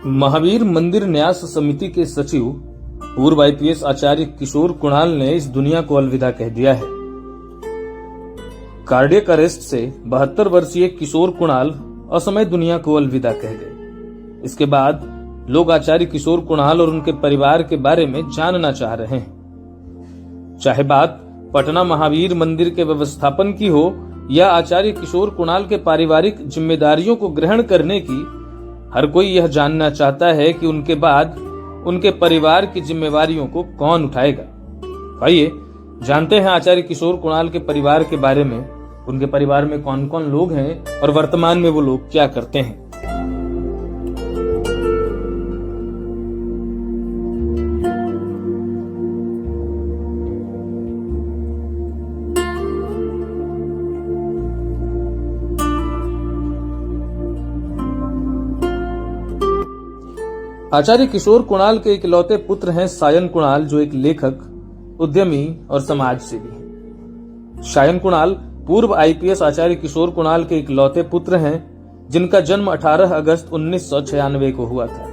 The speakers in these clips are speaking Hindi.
महावीर मंदिर न्यास समिति के सचिव पूर्व आईपीएस आचार्य किशोर कुणाल ने इस दुनिया को अलविदा कह दिया है। कार्डियक अरेस्ट से 72 वर्षीय किशोर कुणाल असमय दुनिया को अलविदा कह गए। इसके बाद लोग आचार्य किशोर कुणाल और उनके परिवार के बारे में जानना चाह रहे हैं। चाहे बात पटना महावीर मंदिर के व्यवस्थापन की हो या आचार्य किशोर कुणाल के पारिवारिक जिम्मेदारियों को ग्रहण करने की, हर कोई यह जानना चाहता है कि उनके बाद उनके परिवार की जिम्मेवारियों को कौन उठाएगा। आइए जानते हैं आचार्य किशोर कुणाल के परिवार के बारे में, उनके परिवार में कौन कौन लोग हैं और वर्तमान में वो लोग क्या करते हैं। आचार्य किशोर कुणाल के इकलौते पुत्र हैं सायन कुणाल, जो एक लेखक, उद्यमी और समाजसेवी हैं। सायन कुणाल पूर्व आईपीएस आचार्य किशोर कुणाल के इकलौते पुत्र हैं, जिनका जन्म 18 अगस्त 1996 को हुआ था।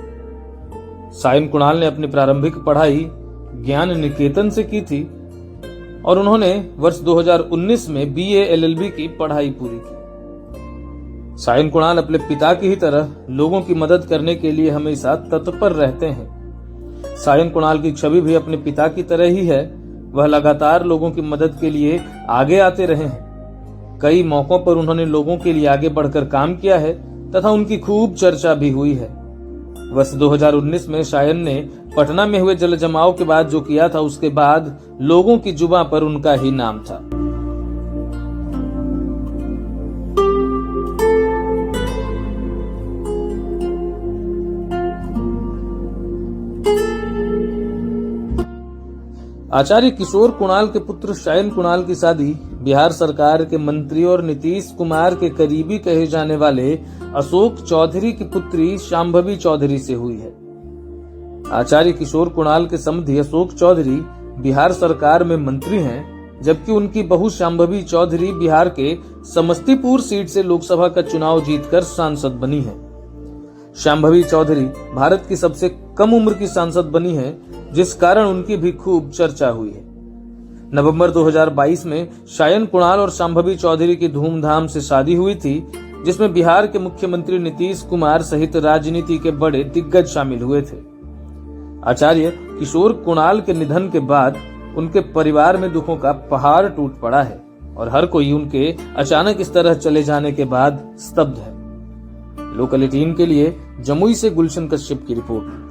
सायन कुणाल ने अपनी प्रारंभिक पढ़ाई ज्ञान निकेतन से की थी और उन्होंने वर्ष 2019 में बीए एलएलबी की पढ़ाई पूरी की। सायन कुणाल अपने पिता की ही तरह लोगों की मदद करने के लिए हमेशा तत्पर रहते हैं। सायन कुणाल की छवि भी अपने पिता की तरह ही है। वह लगातार लोगों की मदद के लिए आगे आते रहे हैं। कई मौकों पर उन्होंने लोगों के लिए आगे बढ़कर काम किया है तथा उनकी खूब चर्चा भी हुई है। वर्ष 2019 में सायन ने पटना में हुए जल जमाव के बाद जो किया था, उसके बाद लोगों की जुबां पर उनका ही नाम था। आचार्य किशोर कुणाल के पुत्र सायन कुणाल की शादी बिहार सरकार के मंत्री और नीतीश कुमार के करीबी कहे जाने वाले अशोक चौधरी की पुत्री शांभवी चौधरी से हुई है। आचार्य किशोर कुणाल के समधी अशोक चौधरी बिहार सरकार में मंत्री हैं, जबकि उनकी बहू शांभवी चौधरी बिहार के समस्तीपुर सीट से लोकसभा का चुनाव जीतकर सांसद बनी है। शांभवी चौधरी भारत की सबसे कम उम्र की सांसद बनी है, जिस कारण उनकी भी खूब चर्चा हुई है। नवंबर 2022 में सायन कुणाल और शांभवी चौधरी की धूमधाम से शादी हुई थी, जिसमें बिहार के मुख्यमंत्री नीतीश कुमार सहित राजनीति के बड़े दिग्गज शामिल हुए थे। आचार्य किशोर कुणाल के निधन के बाद उनके परिवार में दुखों का पहाड़ टूट पड़ा है और हर कोई उनके अचानक इस तरह चले जाने के बाद स्तब्ध है। लोकल 18 के लिए जमुई से गुलशन कश्यप की रिपोर्ट।